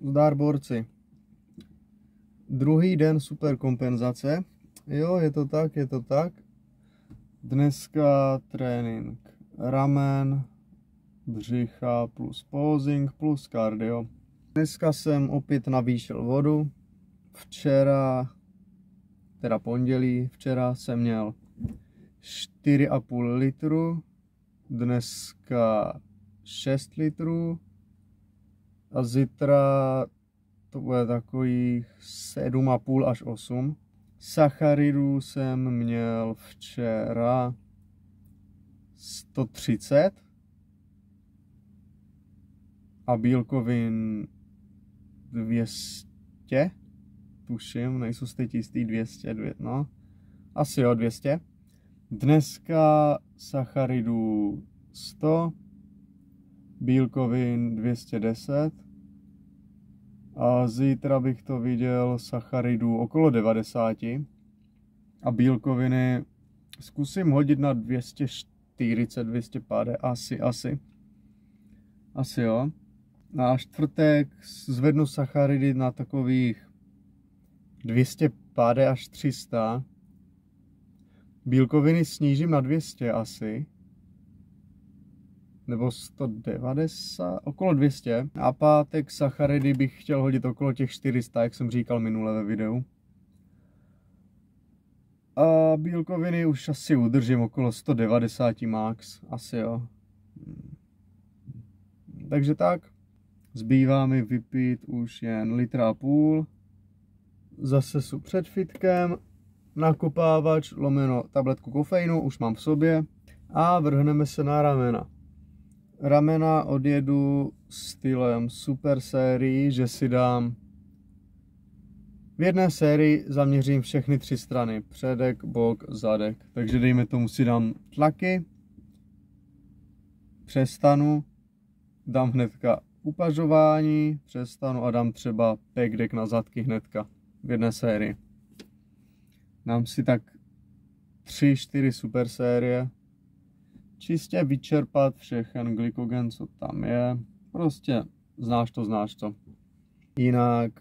Zdar borci. Druhý den super kompenzace. Jo, je to tak, je to tak. Dneska trénink ramen, břicha plus posing plus kardio. Dneska jsem opět navýšil vodu. Včera, teda pondělí, včera jsem měl 4,5 litru. Dneska 6 litrů. A zítra to bude takových 7,5 až 8. Sacharidů jsem měl včera 130 a bílkovin 200, tuším, nejsou si teď jistý, 200, no, asi jo, 200. Dneska sacharidů 100, bílkovin 210 a zítra bych to viděl sacharidů okolo 90 a bílkoviny zkusím hodit na 240, 250, asi jo. Na čtvrtek zvednu sacharidy na takových 250 až 300. Bílkoviny snížím na 200 asi. Nebo 190, okolo 200. A pátek sacharidy bych chtěl hodit okolo těch 400, jak jsem říkal minule ve videu. A bílkoviny už asi udržím okolo 190 max, asi jo. Takže tak, zbývá mi vypít už jen 1,5 litru. Zase jsou před fitkem, nakopávač, lomeno tabletku kofeinu, už mám v sobě. A vrhneme se na ramena. Ramena odjedu stylem super sérii, že si dám v jedné sérii zaměřím všechny 3 strany, předek, bok, zadek. Takže dejme tomu si dám tlaky, přestanu, dám hnedka upažování, přestanu a dám třeba pec deck na zadky hnedka v jedné sérii. Dám si tak 3-4 super série. Čistě vyčerpat všechen glykogen, co tam je. Prostě znáš to. Jinak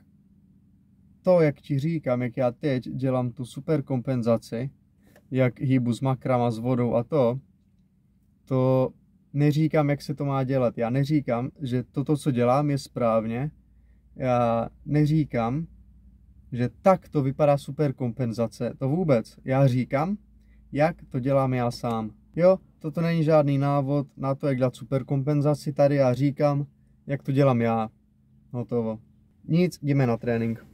to, jak ti říkám, jak já teď dělám tu super kompenzaci, jak hýbu s makrama, s vodou a to neříkám, jak se to má dělat. Já neříkám, že toto, co dělám, je správně. Já neříkám, že tak to vypadá super kompenzace. To vůbec. Já říkám, jak to dělám já sám. Jo, toto není žádný návod na to, jak dělat super kompenzaci. Tady já říkám, jak to dělám já. Hotovo. Nic, jdeme na trénink.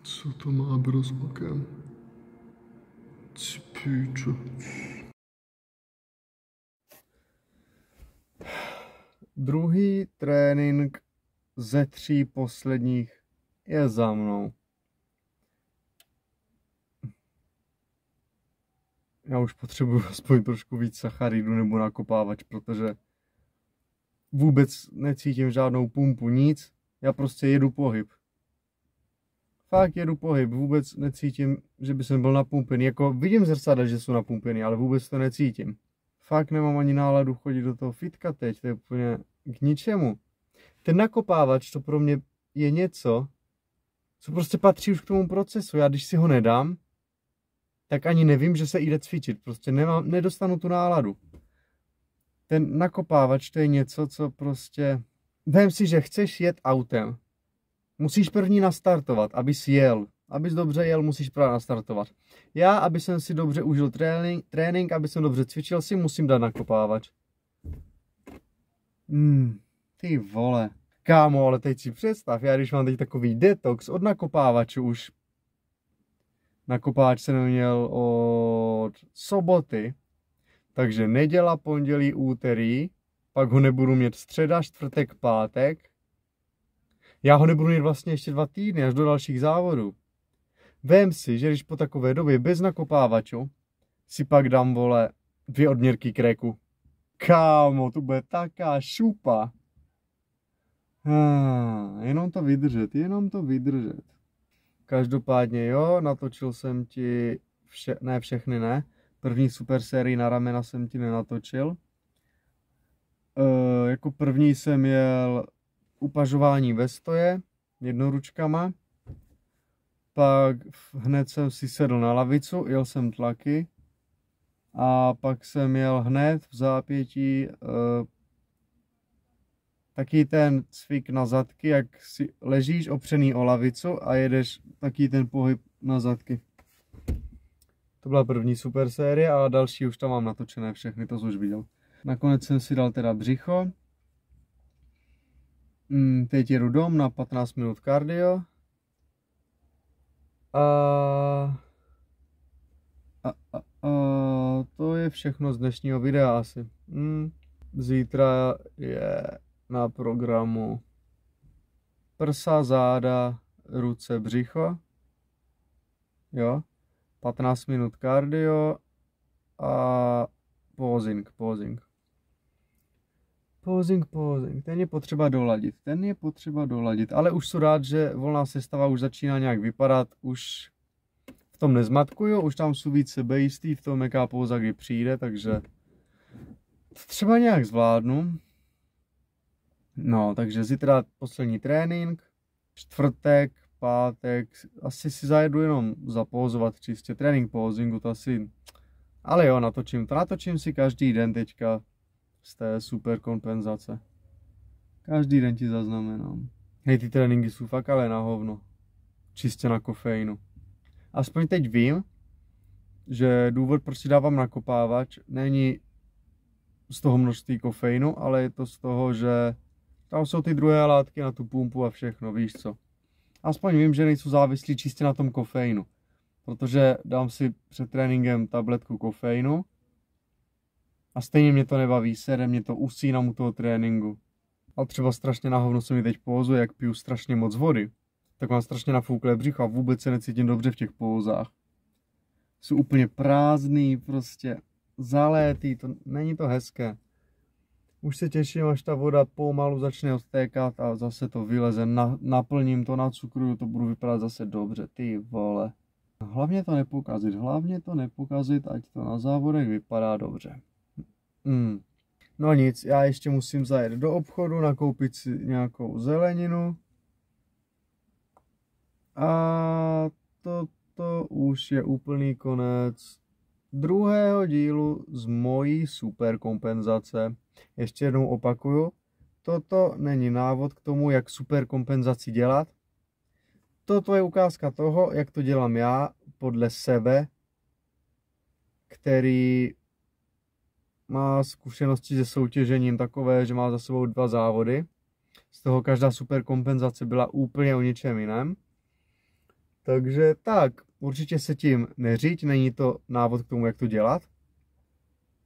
Co to má bro s okem? Píčo. Druhý trénink ze 3 posledních je za mnou. Já už potřebuji aspoň trošku víc sacharidu nebo nakopávač, protože vůbec necítím žádnou pumpu, nic. Já prostě jedu pohyb. Fakt jedu pohyb, vůbec necítím, že by jsem byl napumpený. Jako vidím zrcadla, že jsou napumpený, ale vůbec to necítím. Fakt nemám ani náladu chodit do toho fitka teď, to je úplně k ničemu. Ten nakopávač to pro mě je něco, co prostě patří už k tomu procesu. Já když si ho nedám, tak ani nevím, že se jde cvičit. Prostě nedostanu tu náladu. Ten nakopávač to je něco, co prostě... Vem si, že chceš jet autem. Musíš první nastartovat, abys jel. Abys dobře jel, musíš právě nastartovat. Já, aby jsem si dobře užil trénink, aby jsem dobře cvičil, si musím dát nakopávač. Ty vole. Kámo, ale teď si představ, já když mám teď takový detox od nakopávačů už. Nakopáč jsem měl od soboty, takže neděla, pondělí, úterý, pak ho nebudu mít středa, čtvrtek, pátek. Já ho nebudu mít vlastně ještě 2 týdny, až do dalších závodů. Vem si, že když po takové době bez nakopávačů si pak dám, vole, 2 odměrky kreku. Kámo, to bude taká šupa. Jenom to vydržet, jenom to vydržet. Každopádně jo, natočil jsem ti, ne všechny ne, první super sérii na ramena jsem ti nenatočil. Jako první jsem jel upažování ve stoje, jednoručkama. Pak hned jsem si sedl na lavicu, jel jsem tlaky. A pak jsem jel hned v zápětí taky ten cvik na zadky, jak si ležíš opřený o lavicu a jedeš taky ten pohyb na zadky. To byla první super série a další už tam mám natočené všechny, to jsi už viděl. Nakonec jsem si dal teda břicho. Teď jedu dom na 15 minut kardio. To je všechno z dnešního videa asi. Zítra je na programu prsa, záda, ruce, břicho. Jo. 15 minut kardio a posing. Ten je potřeba doladit, ale už jsem rád, že volná sestava už začíná nějak vypadat, už v tom nezmatkuju, už tam jsou víc sebejistý v tom, jaká póza kdy přijde, takže to třeba nějak zvládnu. No, takže zítra poslední trénink, čtvrtek, pátek, asi si zajedu jenom zapózovat čistě, trénink posingu, to asi, ale jo, natočím si každý den teďka z té super kompenzace. Každý den ti zaznamenám. Hej, ty tréninky jsou fakt ale na hovno. Čistě na kofeinu. Aspoň teď vím, že důvod, proč si dávám nakopávač, není z toho množství kofeinu, ale je to z toho, že tam jsou ty druhé látky na tu pumpu a všechno, víš co. Aspoň vím, že nejsou závislí čistě na tom kofeinu. Protože dám si před tréninkem tabletku kofeinu a stejně mě to nebaví, sere mě to, usínám u toho tréninku. Ale třeba strašně na hovno se mi teď pózuje, jak piju strašně moc vody. Tak mám strašně nafouklé břicho a vůbec se necítím dobře v těch pózách. Jsou úplně prázdný, prostě zalétý, není to hezké. Už se těším, až ta voda pomalu začne odtékat a zase to vyleze, naplním to, nacukruju, to budu vypadat zase dobře, ty vole. Hlavně to nepokazit, ať to na závodech vypadá dobře. No nic, já ještě musím zajet do obchodu, nakoupit si nějakou zeleninu. A toto už je úplný konec druhého dílu z mojí super kompenzace. Ještě jednou opakuju, toto není návod k tomu, jak super kompenzaci dělat. Toto je ukázka toho, jak to dělám já podle sebe, který má zkušenosti se soutěžením takové, že má za sebou 2 závody. Z toho každá super kompenzace byla úplně o něčem jiném. Takže tak, určitě se tím neříď, není to návod k tomu, jak to dělat.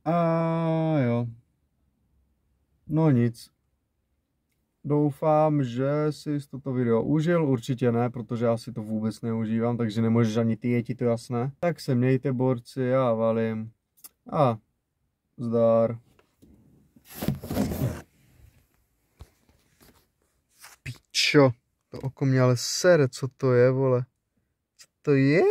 A jo. No nic. Doufám, že jsi toto video užil, určitě ne, protože já si to vůbec neužívám, takže nemůžeš ani ty, je ti to jasné. Tak se mějte, borci, já valím. A zdar. Pičo, to oko mě ale sere, co to je, vole. Co to je?